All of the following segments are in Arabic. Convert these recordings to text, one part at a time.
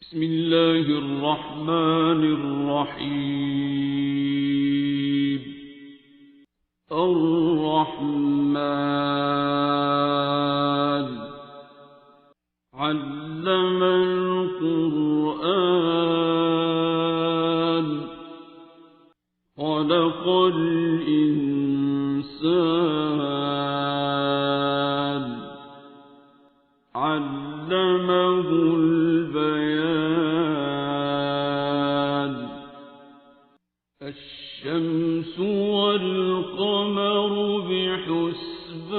بسم الله الرحمن الرحيم. الرحمن علم القرآن خلق الإنسان علمه البيان. الشمس والقمر بحسبان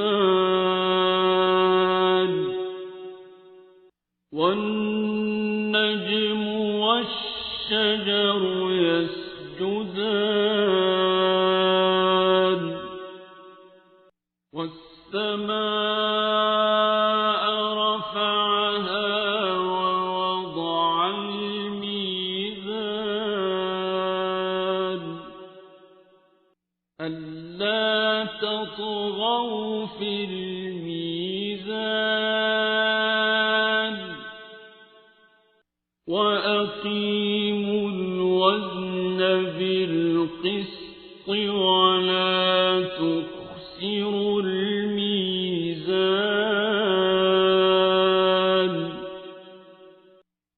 والنجم والشجر يسجدان والسماء رفعها ووضع الميزان ألا تطغوا في الميزان وأقيموا الوزن بالقسط ولا تخسروا الميزان.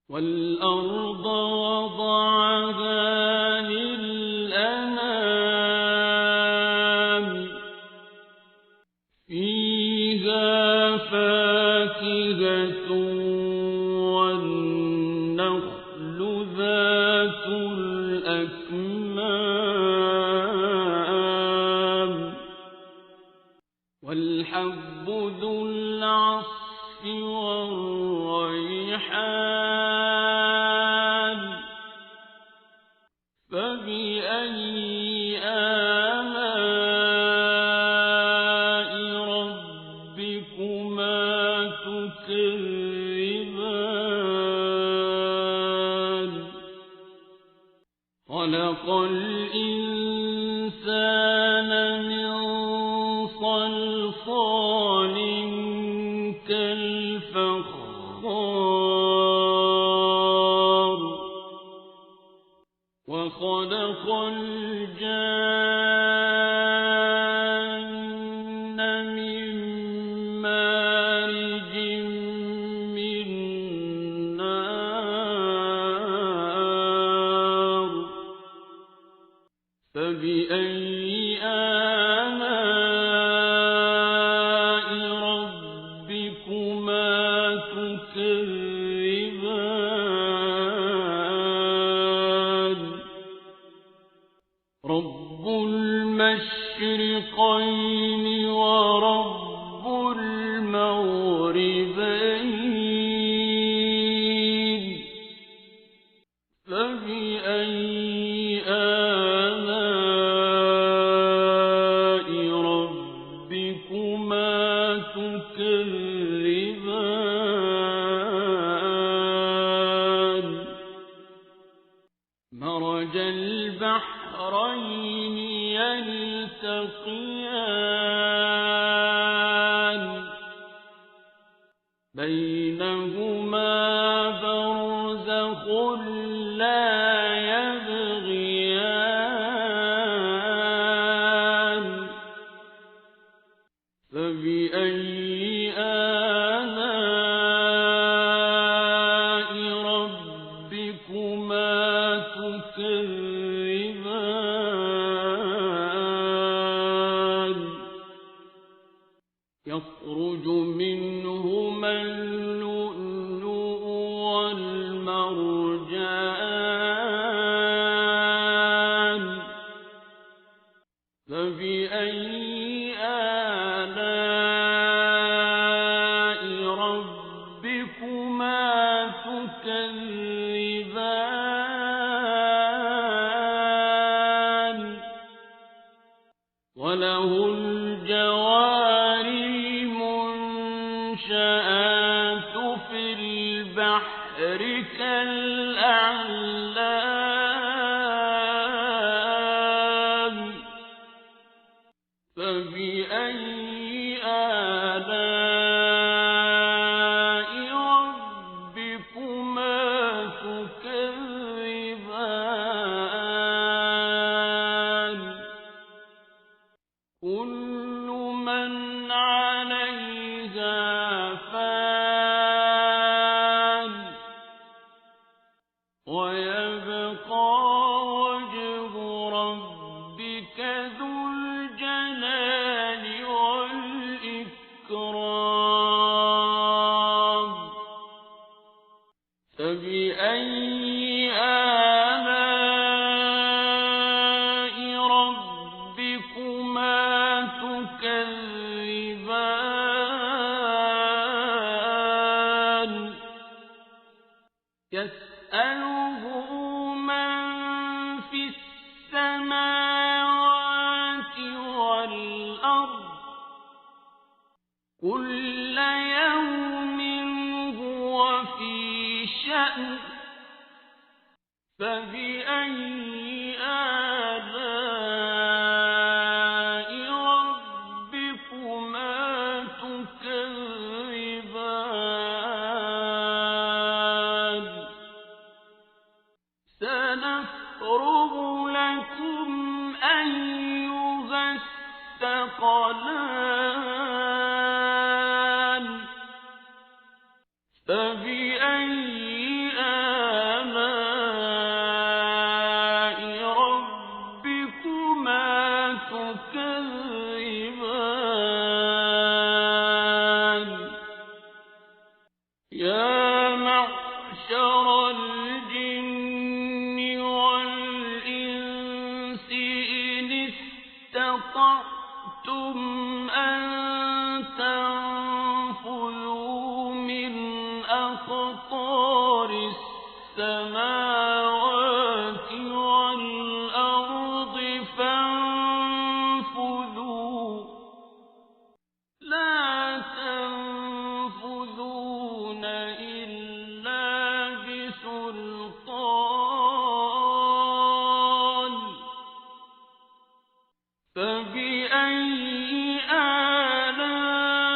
والأرض وضعها للأنام فيها فاكهة والنخل ذات الأكمام والحب ذو العصف والريحان. فبأي آلاء ربكما تكذبان. خلق الإنسان من صلصال كالفخار وخلق الجان من مارج من نار. فبأي آلاء ربكما تكذبان. رب المشرقين ورب المغربين. فبأي آلاء ربكما تكذبان. مرج البحرين يلتقيان بينهما برزخ لا يبغيان. فبأي آلاء ربكما تكذبان. يخرج منهما اللؤلؤ والمرجان. فبأي آلاء ربكما تكذبان. وله الجوار المنشآت في البحر كالأعلام. فبأي آلاء ربكما تكذبان. فبأي آلاء ربكما تكذبان يسأله من في السماوات والأرض كل يوم هو في شأن فبأي آلاء ربكما تكذبان سنفرغ لكم أيها الثقلان فبأي آلاء ربكما تكذبان يا معشر الجن والإنس إن استطعتم أن تنفذوا من أقطار السماوات والأرض فانفذوا لا تنفذون إلا بسلطان فبأي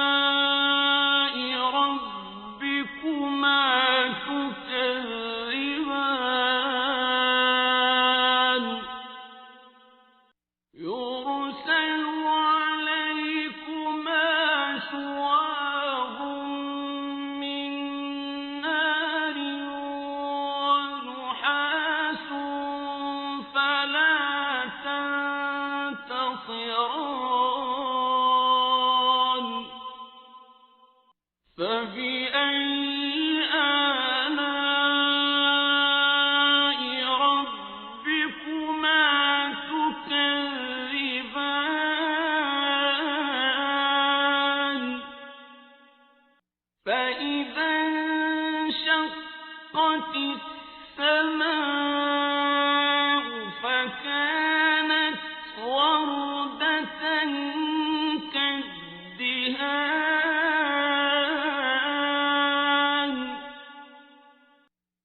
آلاء ربكما تكذبان يرسل عليكما شواظ من نار ونحاس فلا تنتصران فبأي آلاء ربكما تكذبان فإذا انشقت السماء فكانت وردة كالدهان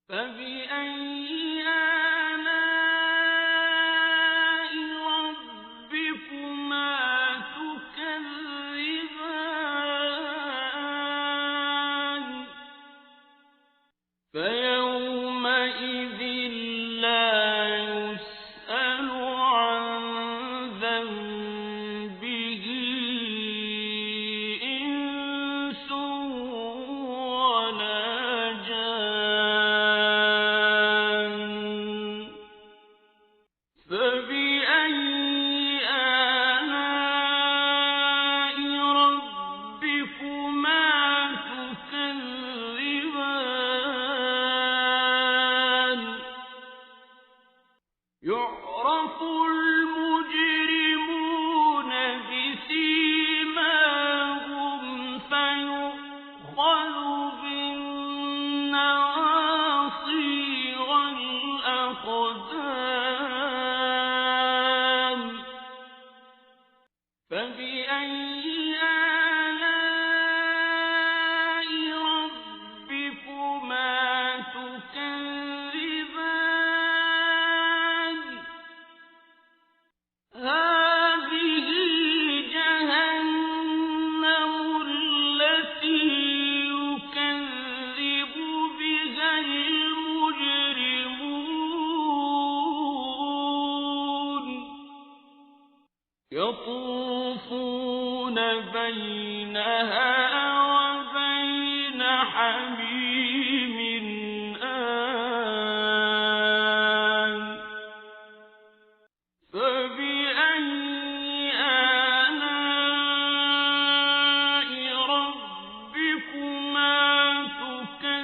فبأي آلاء ربكما تكذبان فيومئذ لا يسأل عن ذنبه إنس ولا جان فبأي آلاء ربكما تكذبان يعرف المجرمون بسيماهم فيؤخذ بالنواصي والأقدام فبأي آلاء ربكما تكذبان هذه جهنم التي يكذب بها المجرمون يطوفون بينها وبين حميم آن فبأي آلاء ربكما تكذبان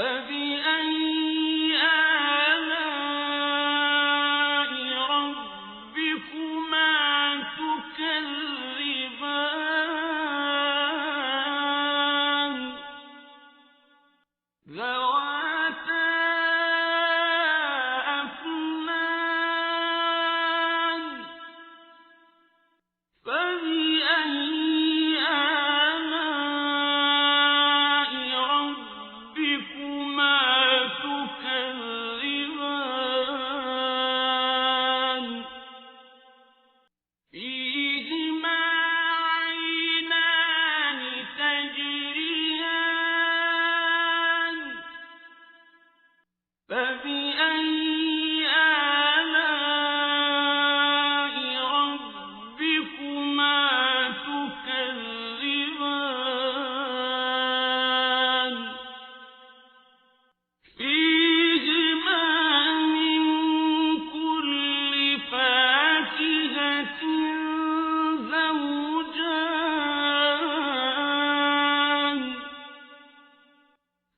فبأي آلاء ربكما تكذبان ذواتا أفنان فبأي آلاء ربكما تكذبان فيهما عينان تجريان فبأي آلاء ربكما تكذبان فيهما من كل فاكهة زوجان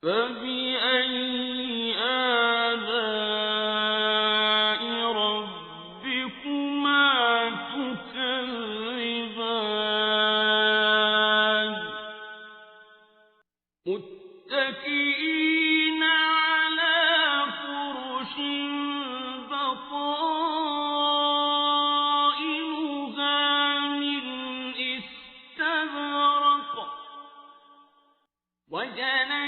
فبأي آلاء ربكما تكذبان متكئين على فرش بطائنها من استبرق وجنى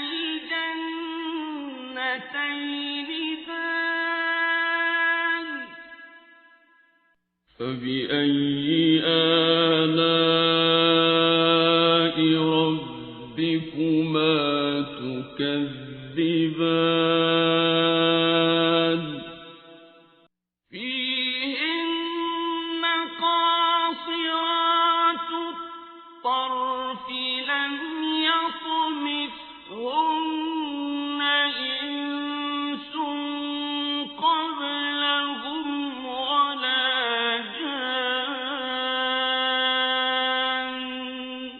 الجنتين دان فبأي آلاء ربكما تكذبان فيهن قاصرات الطرف لم يطمثهن إنس قبلهم ولا جان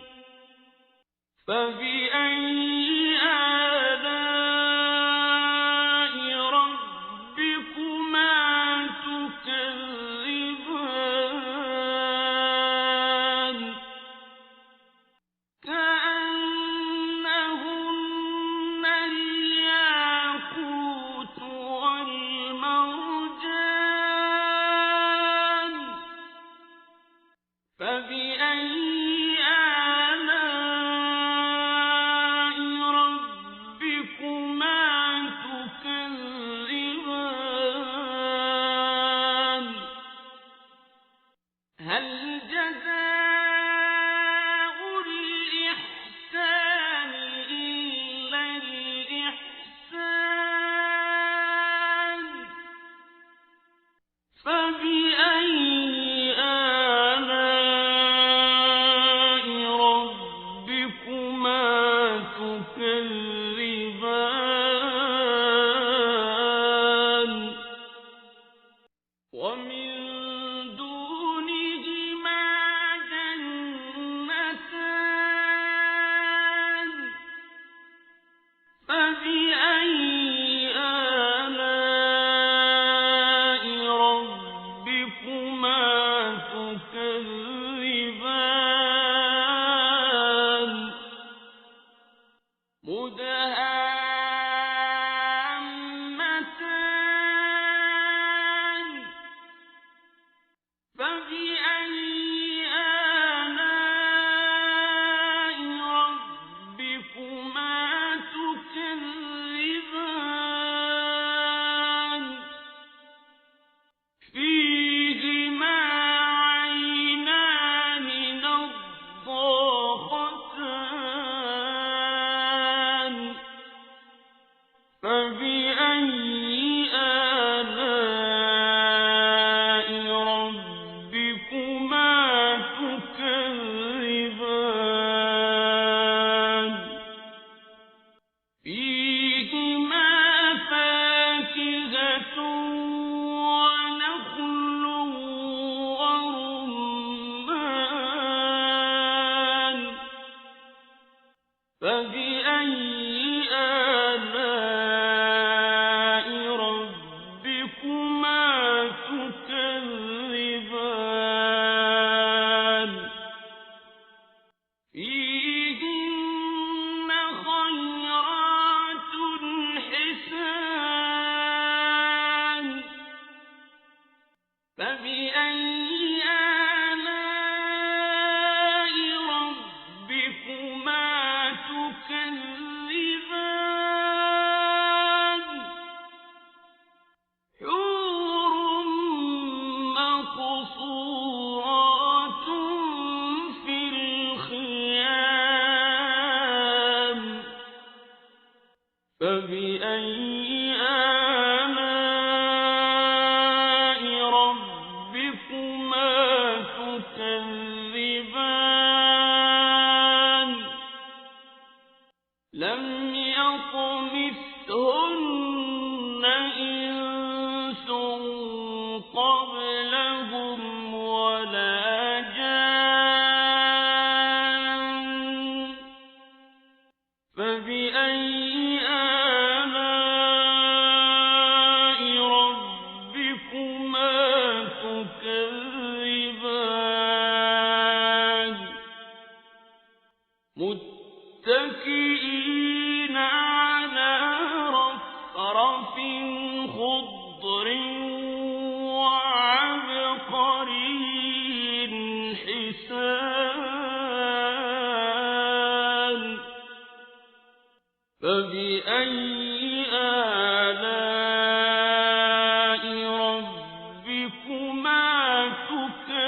فبأي آلاء ربكما تكذبان كأنهن الياقوت والمرجان فبأي آلاء ربكما تكذبان هل جزاء الإحسان إلا الإحسان فبأي آلاء ربكما تكذبان ومن دونهما جنتان فبأي آلاء ربكما تكذبان مدهامتان فبأي آلاء ربكما تكذبان فيهما عينان نضاختان فبأي آلاء ربكما تكذبان لم يطمثهن إنس قبلهم ولا جان فبأي آلاء ربكما تكذبان متكئين على رفرف خضر وعبقري حسان فبأي آلاء ربكما تكذبان